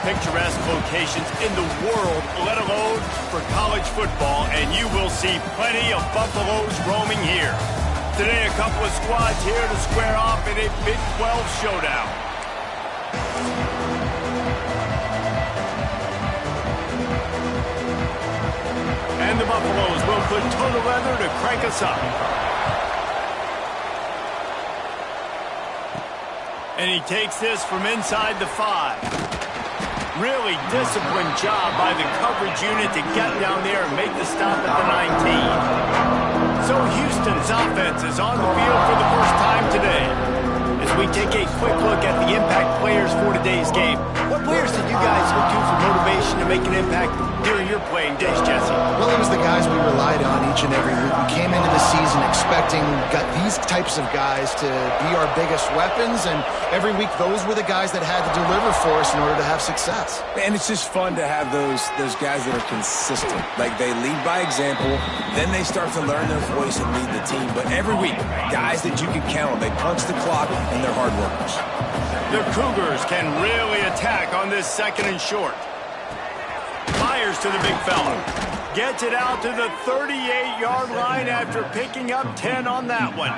picturesque locations in the world, let alone for college football, and you will see plenty of Buffaloes roaming here. Today, a couple of squads here to square off in a Big 12 showdown. And the Buffaloes will put total leather to crank us up. And he takes this from inside the 5. Really disciplined job by the coverage unit to get down there and make the stop at the 19. So Houston's offense is on the field for the first time today. As we take a quick look at the impact players for today's game, what players did you guys look to for motivation to make an impact during your playing days, Jesse? Well, it was the guys we relied on each and every week. We came into the season expecting these types of guys to be our biggest weapons, and every week those were the guys that had to deliver for us in order to have success. And it's just fun to have those guys that are consistent. Like, they lead by example, then they start to learn their voice and lead the team. But every week, guys that you can count on, they punch the clock, and they're hard workers. The Cougars can really attack on this 2nd and short. Fires to the big fella. Gets it out to the 38-yard line after picking up 10 on that one.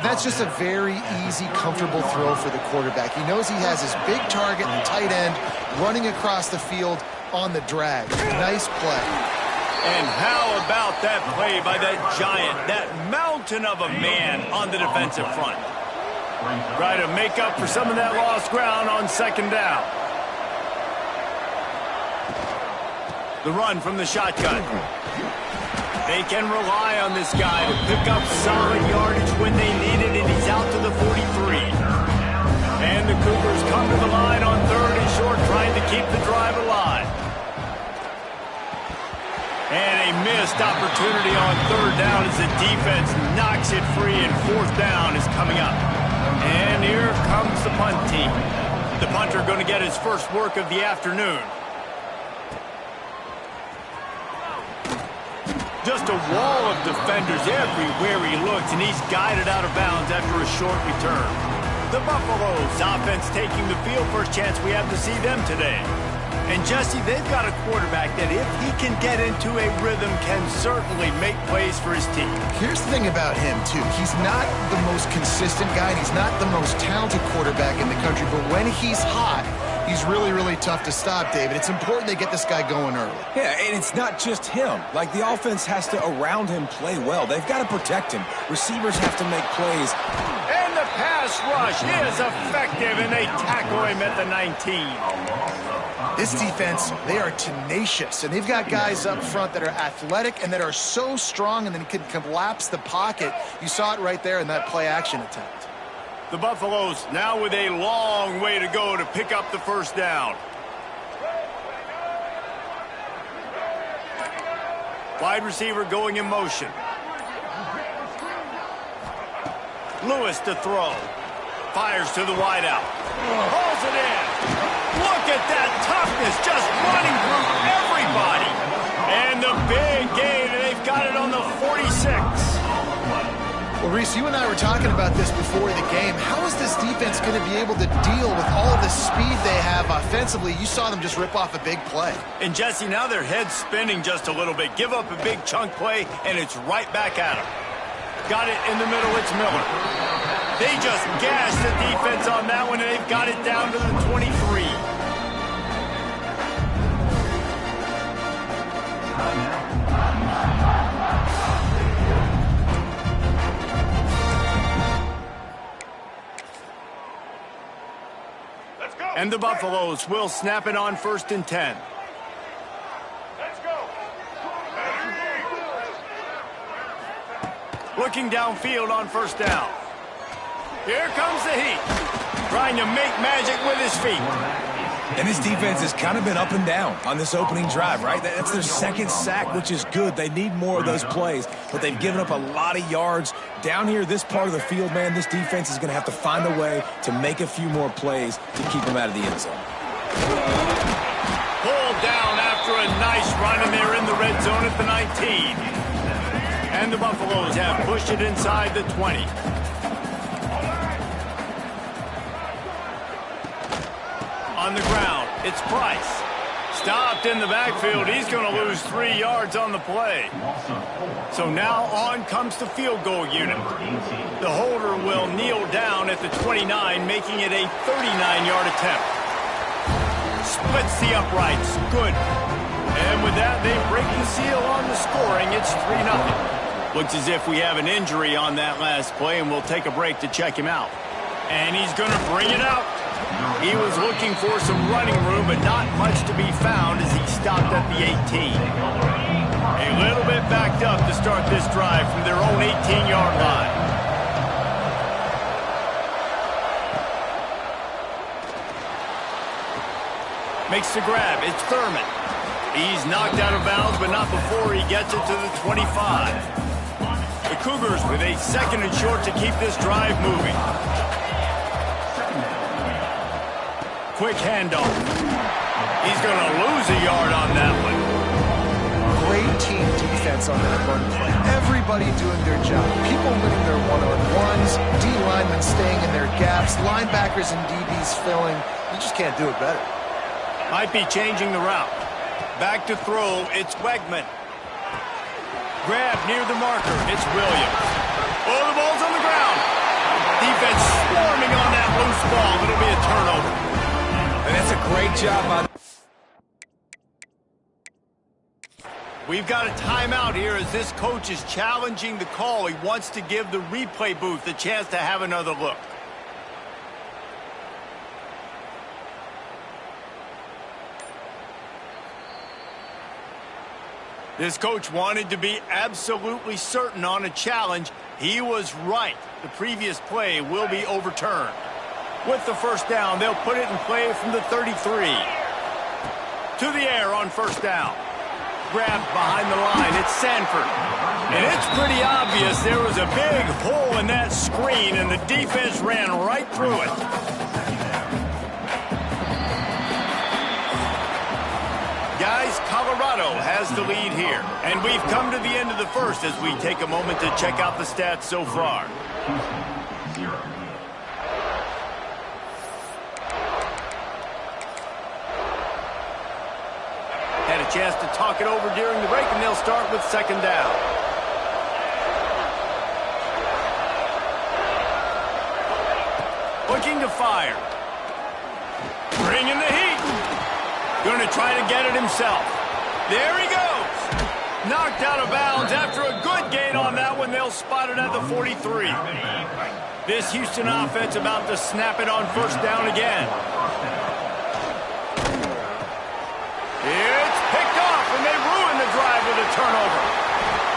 That's just a very easy, comfortable throw for the quarterback. He knows he has his big target, the tight end, running across the field on the drag. Nice play. And how about that play by that giant, that mountain of a man on the defensive front? Try to make up for some of that lost ground on 2nd down. The run from the shotgun. They can rely on this guy to pick up solid yardage when they need it, and he's out to the 43. And the Cougars come to the line on 3rd and short, trying to keep the drive alive. And a missed opportunity on 3rd down as the defense knocks it free, and 4th down is coming up. And here comes the punt team. The punter going to get his first work of the afternoon. Just a wall of defenders everywhere he looks, and he's guided out of bounds after a short return. The Buffaloes offense taking the field. First chance we have to see them today. And Jesse, they've got a quarterback that if he can get into a rhythm can certainly make plays for his team. Here's the thing about him, too. He's not the most consistent guy. He's not the most talented quarterback in the country, but when he's hot, he's really, really tough to stop, David. It's important they get this guy going early. Yeah, and it's not just him. Like, the offense has to, around him, play well. They've got to protect him. Receivers have to make plays. And the pass rush is effective, and they tackle him at the 19. This defense, they are tenacious, and they've got guys up front that are athletic and that are so strong and then can collapse the pocket. You saw it right there in that play-action attempt. The Buffaloes now with a long way to go to pick up the 1st down. Wide receiver going in motion. Lewis to throw. Fires to the wideout. Pulls it in. Look at that toughness, just running through everybody. And the big gain, and they've got it on the 46. Well, Reese, you and I were talking about this before the game. How is this defense going to be able to deal with all of the speed they have offensively? You saw them just rip off a big play. And Jesse, now their head's spinning just a little bit. Give up a big chunk play, and it's right back at them. Got it in the middle, it's Miller. They just gashed the defense on that one, and they've got it down to the 23. And the Buffaloes will snap it on 1st and 10. Let's go. Looking downfield on 1st down. Here comes the heat. Trying to make magic with his feet. And this defense has kind of been up and down on this opening drive, right? That's their 2nd sack, which is good. They need more of those plays, but they've given up a lot of yards. Down here, this part of the field, man, this defense is going to have to find a way to make a few more plays to keep them out of the end zone. Pulled down after a nice run, and they're in the red zone at the 19. And the Buffaloes have pushed it inside the 20. On the ground, it's Price. Stopped in the backfield. He's going to lose 3 yards on the play. So now on comes the field goal unit. The holder will kneel down at the 29, making it a 39-yard attempt. Splits the uprights. Good. And with that, they break the seal on the scoring. It's 3-0. Looks as if we have an injury on that last play, and we'll take a break to check him out. And he's going to bring it out. He was looking for some running room, but not much to be found as he stopped at the 18. A little bit backed up to start this drive from their own 18-yard line. Makes the grab. It's Thurman. He's knocked out of bounds, but not before he gets it to the 25. The Cougars with a 2nd and short to keep this drive moving. Quick handoff. He's going to lose a yard on that one. Great team defense on that run play. Everybody doing their job. People winning their one-on-ones, D linemen staying in their gaps, linebackers and DBs filling. You just can't do it better. Might be changing the route. Back to throw, it's Wegman. Grab near the marker, it's Williams. Oh, the ball's on the ground. Defense swarming on that loose ball. It'll be a turnover. And that's a great job by... We've got a timeout here as this coach is challenging the call. He wants to give the replay booth a chance to have another look. This coach wanted to be absolutely certain on a challenge. He was right. The previous play will be overturned. With the first down, they'll put it in play from the 33. To the air on first down. Grabbed behind the line, it's Sanford. And it's pretty obvious there was a big hole in that screen, and the defense ran right through it. Guys, Colorado has the lead here. And we've come to the end of the first as we take a moment to check out the stats so far. Had a chance to talk it over during the break, and they'll start with 2nd down. Looking to fire. Bringing the heat. Going to try to get it himself. There he goes. Knocked out of bounds after a good gain on that one. They'll spot it at the 43. This Houston offense about to snap it on first down again. It's picked off, and they ruin the drive with a turnover.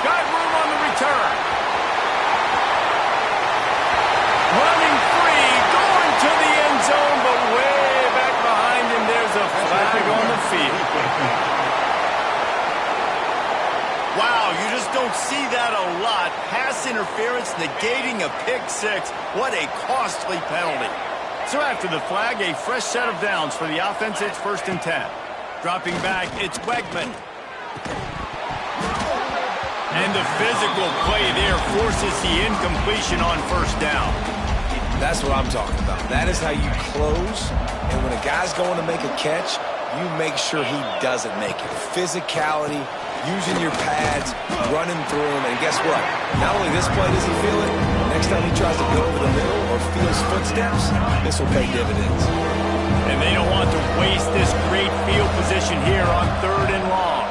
Got room on the return. Running free, going to the end zone, but way back behind him, there's a flag on the field. Wow, you just don't see that a lot. Pass interference negating a pick six. What a costly penalty. So after the flag, a fresh set of downs for the offense. It's 1st and 10. Dropping back, it's Wegman. And the physical play there forces the incompletion on first down. That's what I'm talking about. That is how you close. And when a guy's going to make a catch, you make sure he doesn't make it. Physicality, using your pads, running through him. And guess what? Not only this play does he feel it, next time he tries to go over the middle or feels footsteps, this will pay dividends. And they don't want to waste this great field position here on 3rd and long.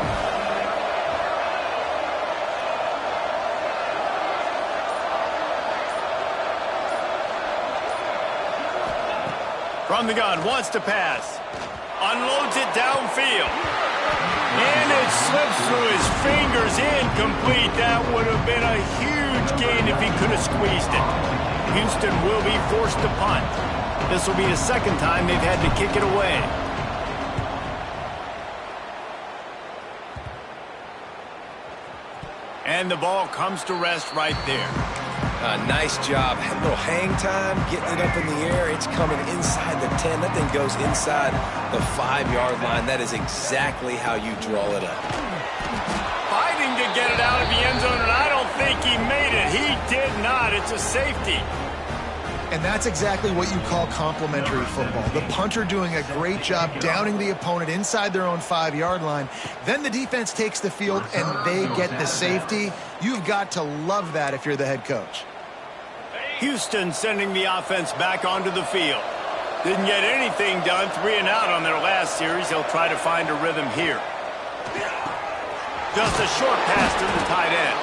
From the gun, wants to pass. Unloads it downfield. And it slips through his fingers, incomplete. That would have been a huge gain if he could have squeezed it. Houston will be forced to punt. This will be the 2nd time they've had to kick it away. And the ball comes to rest right there. Nice job. A little hang time, getting it up in the air. It's coming inside the 10. That thing goes inside the 5-yard line. That is exactly how you draw it up. Fighting to get it out of the end zone, and I don't think he made it. He did not. It's a safety. And that's exactly what you call complementary football. The punter doing a great job downing the opponent inside their own 5-yard line. Then the defense takes the field and they get the safety. You've got to love that if you're the head coach. Houston sending the offense back onto the field. Didn't get anything done, 3 and out on their last series. He'll try to find a rhythm here. Just a short pass to the tight end.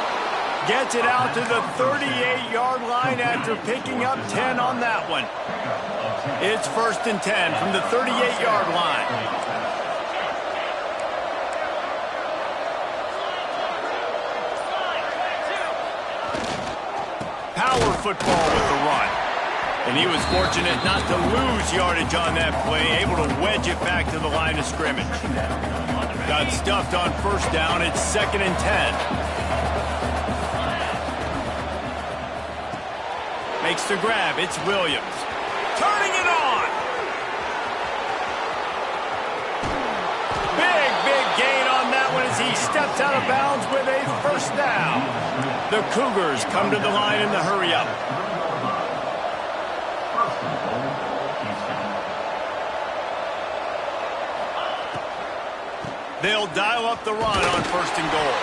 Gets it out to the 38-yard line after picking up 10 on that one. It's 1st and 10 from the 38-yard line. Power football with the run. And he was fortunate not to lose yardage on that play, able to wedge it back to the line of scrimmage. Got stuffed on 1st down. It's 2nd and 10. Makes the grab. It's Williams. Turning it on. Big gain on that one as he steps out of bounds with a 1st down. The Cougars come to the line in the hurry-up. They'll dial up the run on 1st and goal.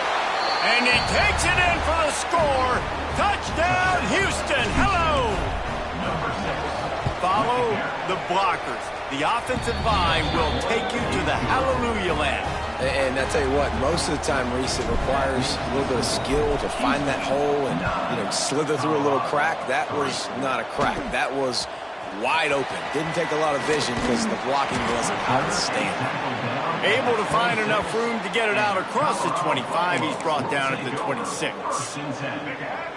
And he takes it in for the score. Touchdown, Houston. Hello. Follow the blockers. The offensive line will take you to the hallelujah land. And I tell you what, most of the time, Reese, it requires a little bit of skill to find that hole and, slither through a little crack. That was not a crack. That was wide open. Didn't take a lot of vision because the blocking wasn't outstanding. Able to find enough room to get it out across the 25. He's brought down at the 26.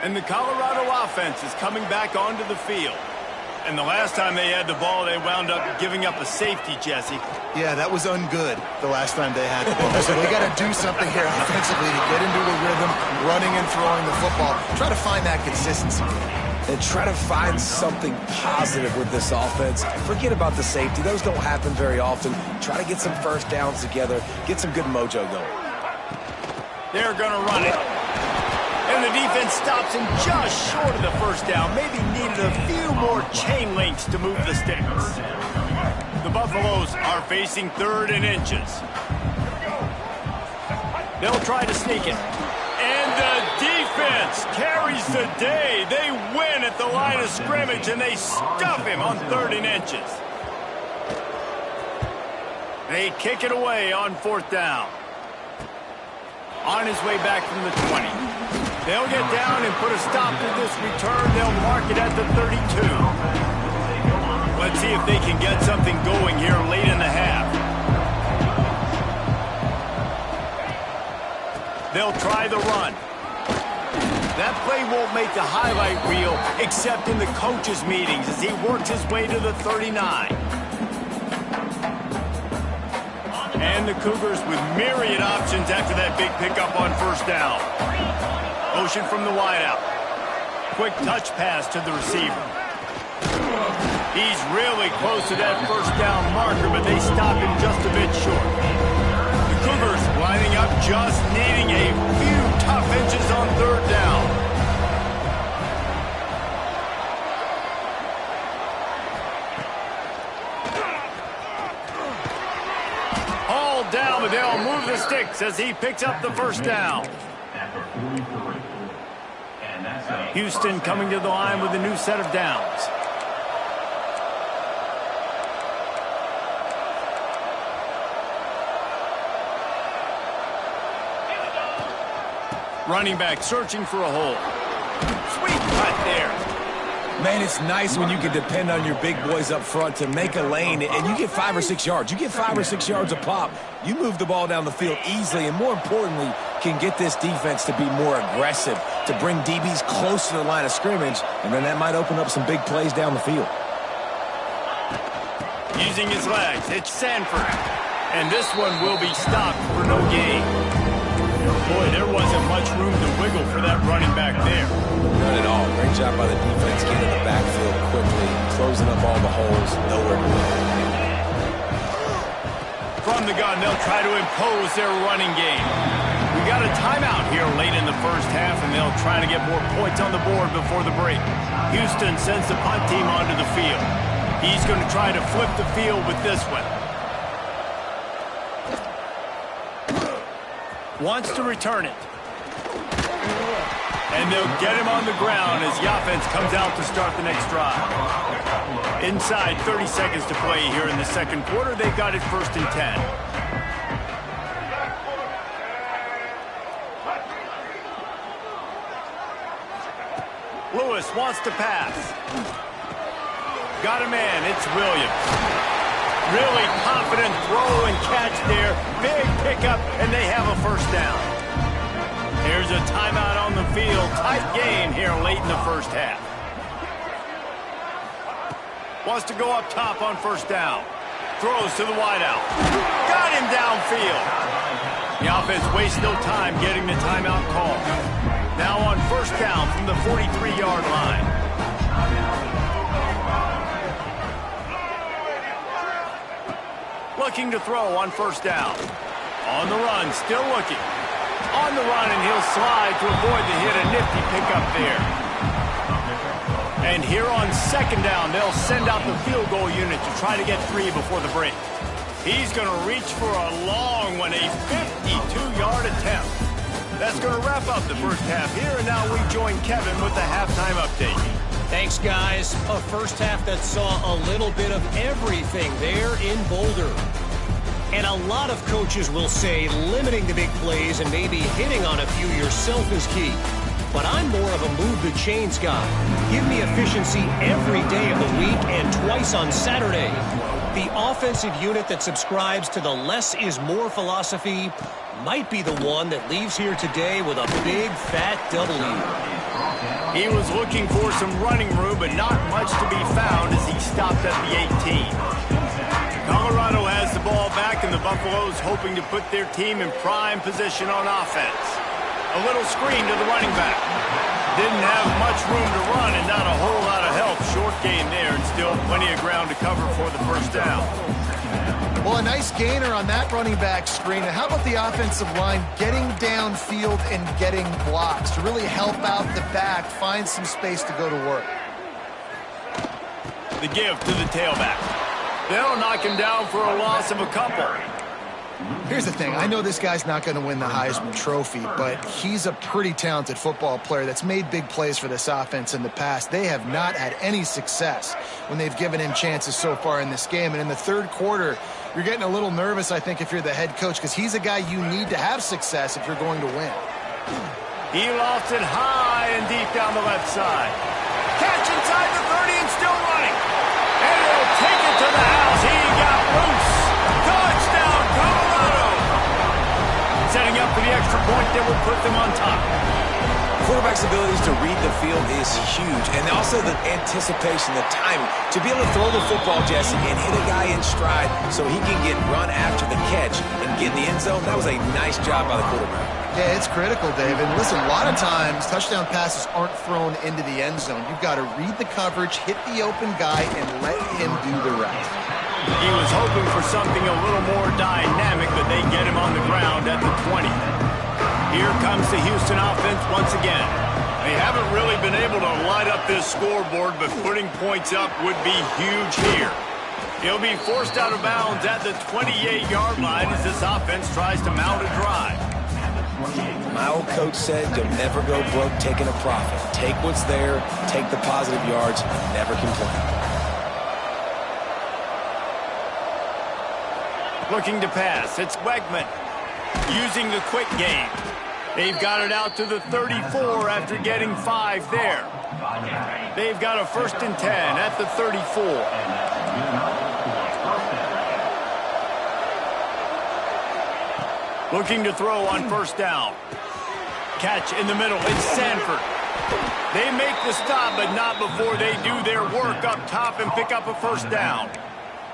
And the Colorado offense is coming back onto the field. And the last time they had the ball, they wound up giving up a safety, Jesse. Yeah, that was ungood the last time they had the ball. So they got to do something here offensively to get into a rhythm, running and throwing the football. Try to find that consistency. And try to find something positive with this offense. Forget about the safety. Those don't happen very often. Try to get some 1st downs together. Get some good mojo going. They're going to run it. And the defense stops him just short of the 1st down. Maybe needed a few more chain links to move the sticks. The Buffaloes are facing 3rd and inches. They'll try to sneak it. And the defense carries the day. They win at the line of scrimmage, and they stuff him on 3rd and inches. They kick it away on 4th down. On his way back from the 20. They'll get down and put a stop to this return. They'll mark it at the 32. Let's see if they can get something going here late in the half. They'll try the run. That play won't make the highlight reel except in the coaches' meetings as he works his way to the 39. And the Cougars with myriad options after that big pickup on 1st down. Motion from the wideout. Quick touch pass to the receiver. He's really close to that 1st down marker, but they stop him just a bit short. The Cougars lining up, just needing a few tough inches on 3rd down. All down, but they'll move the sticks as he picks up the 1st down. Houston coming to the line with a new set of downs. Running back searching for a hole. Sweet cut there. Man, it's nice when you can depend on your big boys up front to make a lane, and you get 5 or 6 yards. You get 5 or 6 yards a pop. You move the ball down the field easily, and more importantly, can get this defense to be more aggressive, to bring DBs close to the line of scrimmage, and then that might open up some big plays down the field. Using his legs, it's Sanford. And this one will be stopped for no gain. Boy, there wasn't much room to wiggle for that running back there. None at all. Great job by the defense getting in the backfield quickly, closing up all the holes. Nowhere to go. Front From the gun, they'll try to impose their running game. We got a timeout here late in the first half, and they'll try to get more points on the board before the break. Houston sends the punt team onto the field. He's going to try to flip the field with this one. Wants to return it. And they'll get him on the ground as the offense comes out to start the next drive. Inside 30 seconds to play here in the second quarter. They've got it 1st and 10. Lewis wants to pass. Got a man. It's Williams. Really confident throw and catch there. Big pickup, and they have a first down. Here's a timeout on the field. Tight game here late in the first half. Wants to go up top on first down. Throws to the wideout. Got him downfield. The offense wastes no time getting the timeout call. Now on first down from the 43-yard line. Looking to throw on first down. On the run, still looking. On the run, and he'll slide to avoid the hit. A nifty pickup there. And here on second down, they'll send out the field goal unit to try to get 3 before the break. He's going to reach for a long one, a 52-yard attempt. That's going to wrap up the first half here, and now we join Kevin with the halftime update. Thanks, guys. A first half that saw a little bit of everything there in Boulder. And a lot of coaches will say limiting the big plays and maybe hitting on a few yourself is key. But I'm more of a move the chains guy. Give me efficiency every day of the week and twice on Saturday. The offensive unit that subscribes to the less is more philosophy might be the one that leaves here today with a big fat W. He was looking for some running room, but not much to be found as he stopped at the 18. Colorado has the ball back, and the Buffaloes hoping to put their team in prime position on offense. A little screen to the running back. Didn't have much room to run and not a whole lot of help. Short gain there and still plenty of ground to cover for the first down. Well, a nice gainer on that running back screen. And how about the offensive line getting downfield and getting blocks to really help out the back, find some space to go to work. The give to the tailback. They'll knock him down for a loss of a couple. Here's the thing. I know this guy's not going to win the Heisman Trophy, but he's a pretty talented football player that's made big plays for this offense in the past. They have not had any success when they've given him chances so far in this game. And in the third quarter, you're getting a little nervous, I think, if you're the head coach, because he's a guy you need to have success if you're going to win. He lofts it high and deep down the left side. Catch inside the 30 and still running. And he'll take it to the house. He got loose. Touchdown, Colorado. Setting up for the extra point that will put them on top. Quarterback's abilities to read the field is huge, and also the anticipation, the timing. To be able to throw the football, Jesse, and hit a guy in stride so he can get run after the catch and get in the end zone, that was a nice job by the quarterback. Yeah, it's critical, Dave. And listen, a lot of times touchdown passes aren't thrown into the end zone. You've got to read the coverage, hit the open guy, and let him do the rest. He was hoping for something a little more dynamic, but they get him on the ground at the 20. Here comes the Houston offense once again. They haven't really been able to light up this scoreboard, but putting points up would be huge here. He'll be forced out of bounds at the 28-yard line as this offense tries to mount a drive. My old coach said you'll never go broke taking a profit. Take what's there, take the positive yards, and never complain. Looking to pass, it's Wegman using the quick game. They've got it out to the 34 after getting 5 there. They've got a 1st and 10 at the 34. Looking to throw on first down. Catch in the middle. It's Sanford. They make the stop, but not before they do their work up top and pick up a first down.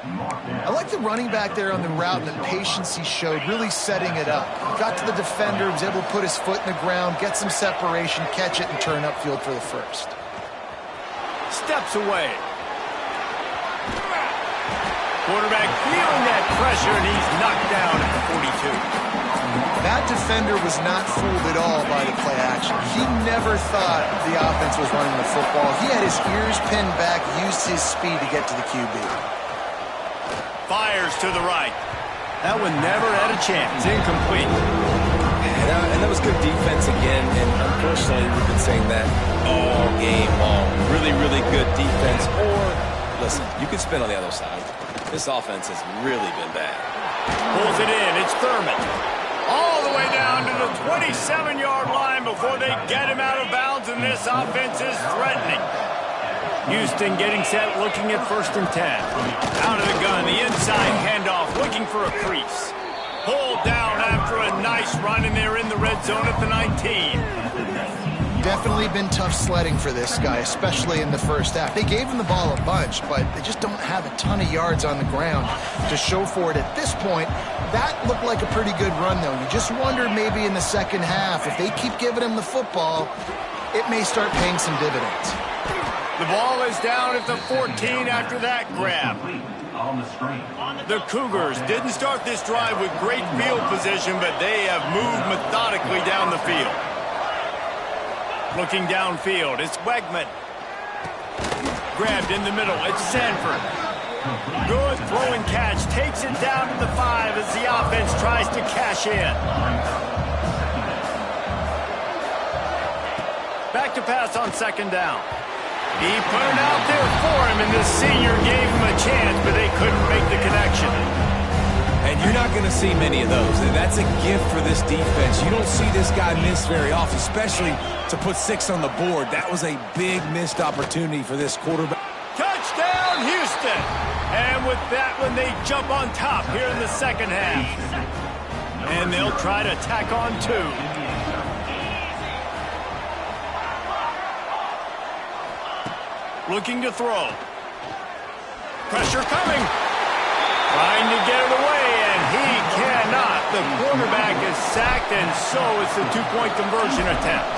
I like the running back there on the route and the patience he showed, really setting it up. Got to the defender, was able to put his foot in the ground, get some separation, catch it, and turn upfield for the first. Steps away. Quarterback feeling that pressure, and he's knocked down at the 42. That defender was not fooled at all by the play action. He never thought the offense was running the football. He had his ears pinned back, used his speed to get to the QB. Fires to the right. That one never had a chance. Incomplete. And that was good defense again, and unfortunately, we've been saying that all game long. Really, really good defense. Or, listen, you could spin on the other side. This offense has really been bad. Pulls it in. It's Thurman. All the way down to the 27-yard line before they get him out of bounds, and this offense is threatening. Houston getting set, looking at 1st and 10. Out of the gun, the inside handoff, looking for a crease. Pulled down after a nice run, and they're in the red zone at the 19. Definitely been tough sledding for this guy, especially in the first half. They gave him the ball a bunch, but they just don't have a ton of yards on the ground to show for it at this point. That looked like a pretty good run, though. You just wonder maybe in the second half, if they keep giving him the football, it may start paying some dividends. The ball is down at the 14 after that grab. The Cougars didn't start this drive with great field position, but they have moved methodically down the field. Looking downfield, it's Wegman. Grabbed in the middle, it's Sanford. Good throw and catch, takes it down to the 5 as the offense tries to cash in. Back to pass on 2nd down. He put it out there for him, and the senior gave him a chance, but they couldn't make the connection. And you're not going to see many of those. And that's a gift for this defense. You don't see this guy miss very often, especially to put 6 on the board. That was a big missed opportunity for this quarterback. Touchdown, Houston! And with that one, they jump on top here in the second half. And they'll try to tack on 2. Looking to throw. Pressure coming. Trying to get it away, and he cannot. The quarterback is sacked, and so it's a 2-point conversion attempt.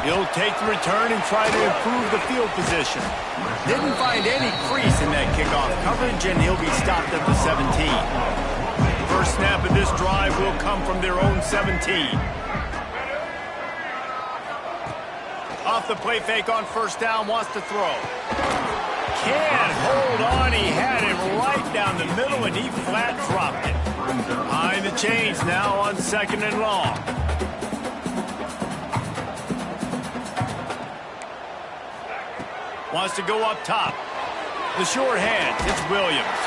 He'll take the return and try to improve the field position. Didn't find any crease in that kickoff coverage, and he'll be stopped at the 17. First snap of this drive will come from their own 17. Off the play fake on 1st down, wants to throw. Can't hold on, he had it right down the middle, and he flat dropped it. Behind the chains now on 2nd and long. Wants to go up top. The short hands, it's Williams.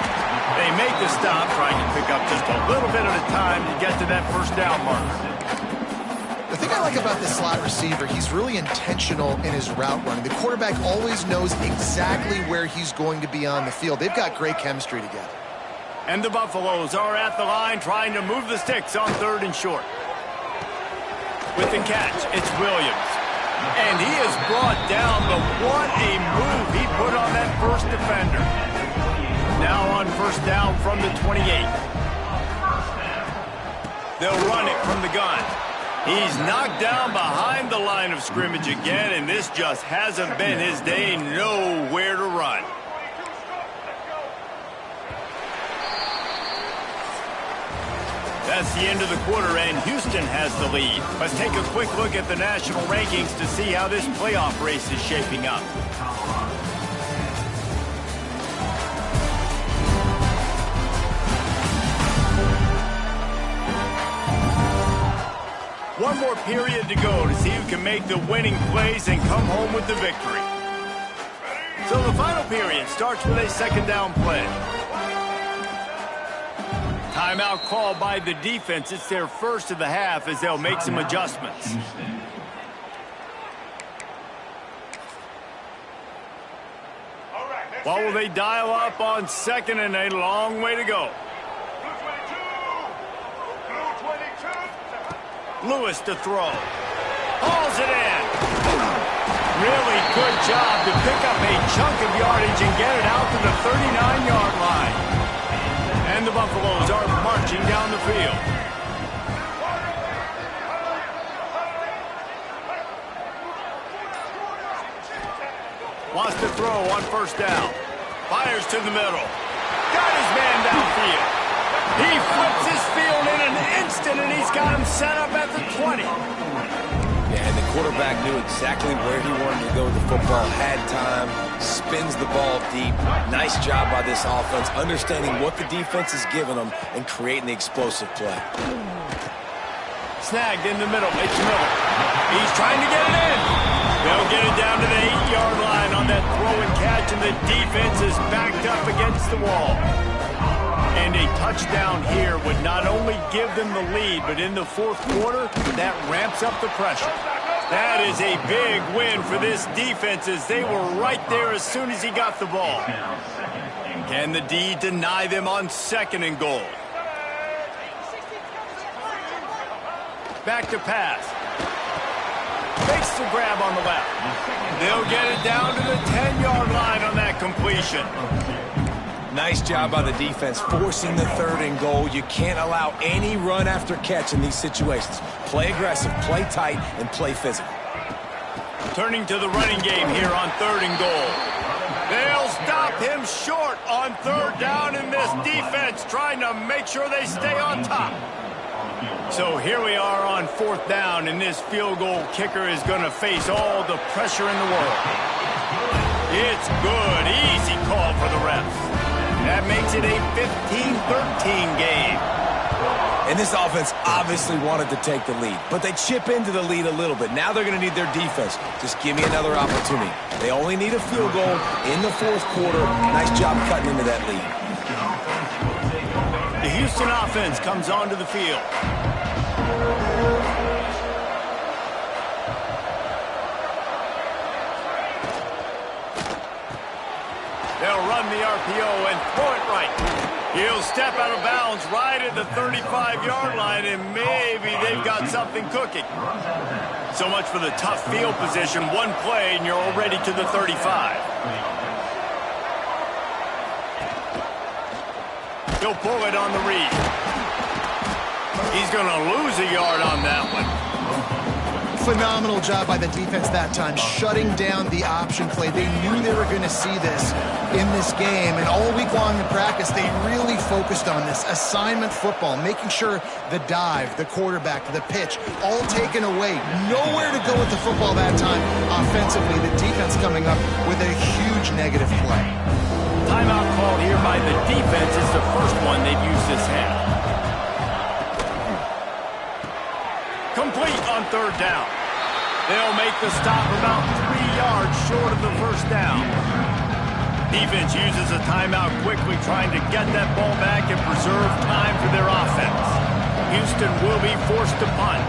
They make the stop, trying to pick up just a little bit at a time to get to that 1st down marker. The thing I like about this slot receiver, he's really intentional in his route running. The quarterback always knows exactly where he's going to be on the field. They've got great chemistry together. And the Buffaloes are at the line trying to move the sticks on 3rd and short. With the catch, it's Williams. And he is brought down, but what a move he put on that first defender. Now on 1st down from the 28. They'll run it from the gun. He's knocked down behind the line of scrimmage again, and this just hasn't been his day. Nowhere to run. That's the end of the quarter, and Houston has the lead. Let's take a quick look at the national rankings to see how this playoff race is shaping up. One more period to go to see who can make the winning plays and come home with the victory. So the final period starts with a 2nd down play. Timeout called by the defense. It's their first of the half as they'll make some adjustments. What will they dial up on 2nd and a long way to go? Lewis to throw. Hauls it in. Really good job to pick up a chunk of yardage and get it out to the 39-yard line. And the Buffaloes are marching down the field. Wants to throw first down. Fires to the middle. Got his man downfield. He flips his field in an instant, and he's got him set up at the 20. Yeah, and the quarterback knew exactly where he wanted to go with the football, had time, spins the ball deep. Nice job by this offense, understanding what the defense is giving them and creating the explosive play. Snagged in the middle. It's Miller. He's trying to get it in. They'll get it down to the 8-yard line on that throw and catch, and the defense is backed up against the wall. And a touchdown here would not only give them the lead, but in the fourth quarter, that ramps up the pressure. That is a big win for this defense, as they were right there as soon as he got the ball. Can the D deny them on 2nd and goal? Back to pass. Fakes the grab on the left. They'll get it down to the 10-yard line on that completion. Nice job by the defense forcing the 3rd and goal. You can't allow any run after catch in these situations. Play aggressive, play tight, and play physical. Turning to the running game here on 3rd and goal. They'll stop him short on 3rd down, in this defense trying to make sure they stay on top. So here we are on 4th down, and this field goal kicker is going to face all the pressure in the world. It's good. Easy call for the refs. That makes it a 15-13 game. And this offense obviously wanted to take the lead, but they chip into the lead a little bit. Now they're going to need their defense. Just give me another opportunity. They only need a field goal in the 4th quarter. Nice job cutting into that lead. The Houston offense comes onto the field. They'll run the RPO and throw it right. He'll step out of bounds right at the 35-yard line, and maybe they've got something cooking. So much for the tough field position. One play, and you're already to the 35. He'll pull it on the read. He's going to lose a yard on that one. Phenomenal job by the defense that time, shutting down the option play. They knew they were going to see this in this game, and all week long in practice, they really focused on this assignment football, making sure the dive, the quarterback, the pitch, all taken away. Nowhere to go with the football that time offensively. The defense coming up with a huge negative play. Timeout called here by the defense is the first one they've used this half. Complete on 3rd down. They'll make the stop about 3 yards short of the first down. Defense uses a timeout quickly, trying to get that ball back and preserve time for their offense. Houston will be forced to punt.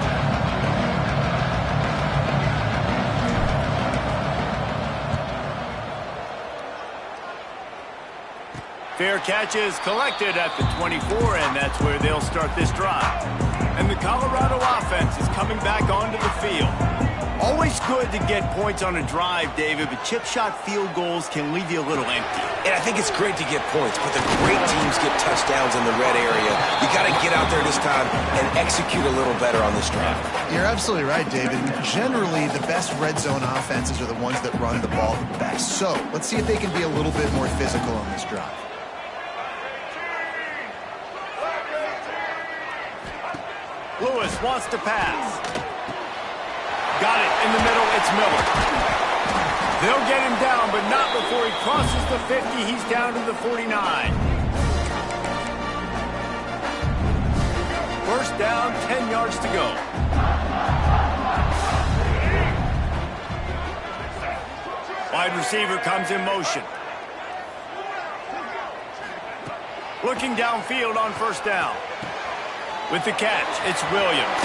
Fair catch is collected at the 24, and that's where they'll start this drive. And the Colorado offense is coming back onto the field. Always good to get points on a drive, David, but chip shot field goals can leave you a little empty. And I think it's great to get points, but the great teams get touchdowns in the red area. You got to get out there this time and execute a little better on this drive. You're absolutely right, David. Generally, the best red zone offenses are the ones that run the ball the best. So let's see if they can be a little bit more physical on this drive. Lewis wants to pass. Got it in the middle. It's Miller. They'll get him down, but not before he crosses the 50. He's down to the 49. First down, 10 yards to go. Wide receiver comes in motion. Looking downfield on first down. With the catch, it's Williams.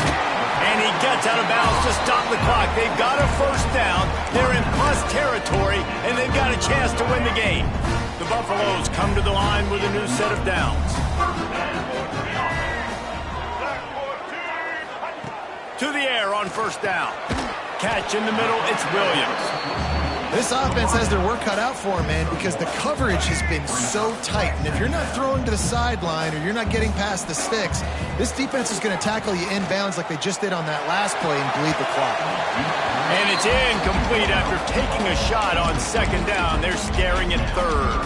And he gets out of bounds to stop the clock. They've got a first down. They're in plus territory, and they've got a chance to win the game. The Buffaloes come to the line with a new set of downs. To the air on first down. Catch in the middle, it's Williams. This offense has their work cut out for them, man, because the coverage has been so tight. And if you're not throwing to the sideline or you're not getting past the sticks, this defense is going to tackle you inbounds like they just did on that last play and bleed the clock. And it's incomplete after taking a shot on second down. They're staring at third.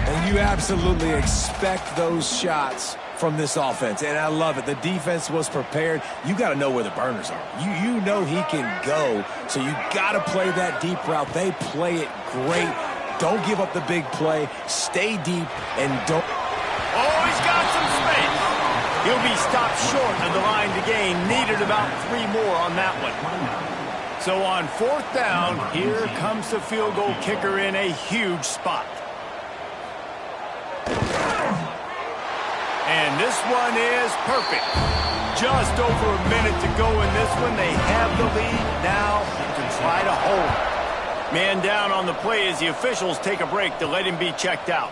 And you absolutely expect those shots from this offense, and I love it. The defense was prepared. You got to know where the burners are. You know he can go, so you got to play that deep route. They play it great. Don't give up the big play. Stay deep and don't. Oh, he's got some space. He'll be stopped short of the line to gain. Needed about 3 more on that one. So on fourth down, here comes the field goal kicker in a huge spot. And this one is perfect. Just over a minute to go in this one. They have the lead now to try to hold it. Man down on the play as the officials take a break to let him be checked out.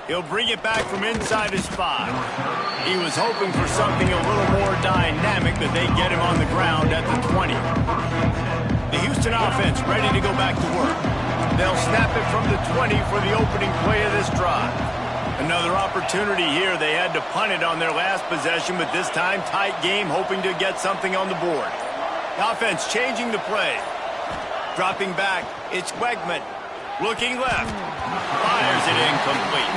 He'll bring it back from inside his 5. He was hoping for something a little more dynamic, but they get him on the ground at the 20. The Houston offense ready to go back to work. They'll snap it from the 20 for the opening play of this drive. Another opportunity here. They had to punt it on their last possession, but this time tight game, hoping to get something on the board. The offense changing the play. Dropping back, it's Wegman. Looking left. Fires it incomplete.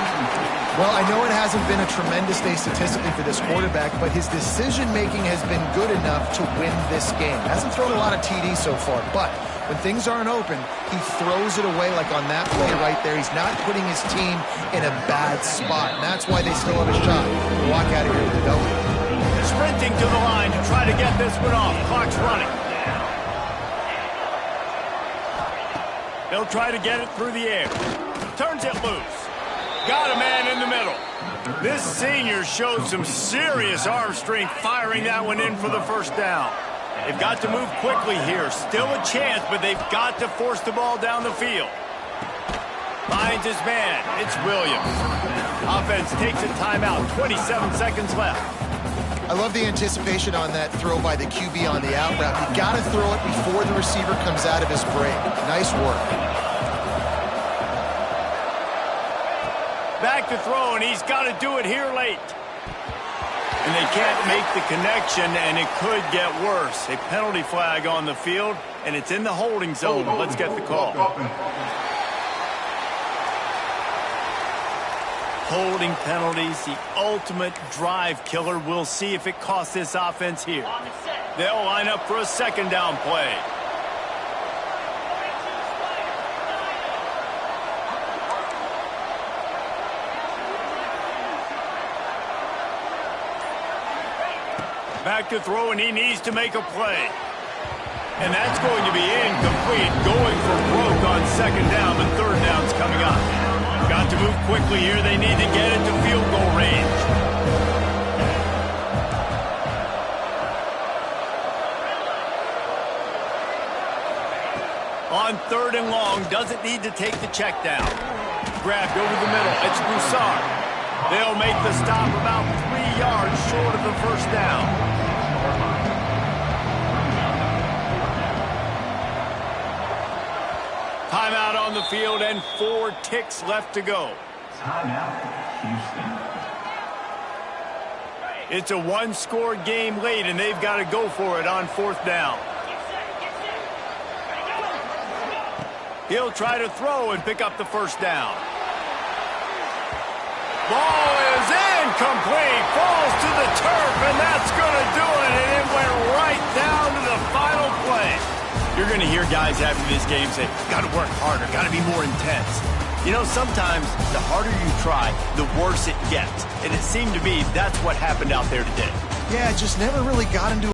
Well, I know it hasn't been a tremendous day statistically for this quarterback, but his decision-making has been good enough to win this game. Hasn't thrown a lot of TDs so far, but when things aren't open, he throws it away like on that play right there. He's not putting his team in a bad spot, and that's why they still have a shot to walk out of here with a W. Sprinting to the line to try to get this one off. Clock's running. They'll try to get it through the air. Turns it loose. Got a man in the middle. This senior showed some serious arm strength firing that one in for the first down. They've got to move quickly here. Still a chance, but they've got to force the ball down the field. Finds his man. It's Williams. Offense takes a timeout. 27 seconds left. I love the anticipation on that throw by the QB on the out route. You got to throw it before the receiver comes out of his break. Nice work. Back to throw, and he's got to do it here late. And they can't make the connection, and it could get worse. A penalty flag on the field, and it's in the holding zone. Let's get the call. Holding penalties, the ultimate drive killer. We'll see if it costs this offense here. They'll line up for a second down play. Back to throw, and he needs to make a play. And that's going to be incomplete. Going for broke on second down, but third down's coming up. Got to move quickly here. They need to get it to field goal range. On third and long, doesn't need to take the check down. Grabbed over the middle. It's Broussard. They'll make the stop about 3 yards short of the first down. Timeout on the field and 4 ticks left to go. Timeout, Houston. It's a one-score game late, and they've got to go for it on fourth down. He'll try to throw and pick up the first down. Ball is incomplete. Falls to the turf, and that's going to do it. And it went right down to the final play. You're going to hear guys after this game say, got to work harder, got to be more intense. You know, sometimes the harder you try, the worse it gets. And it seemed to me that's what happened out there today. Yeah, just never really got into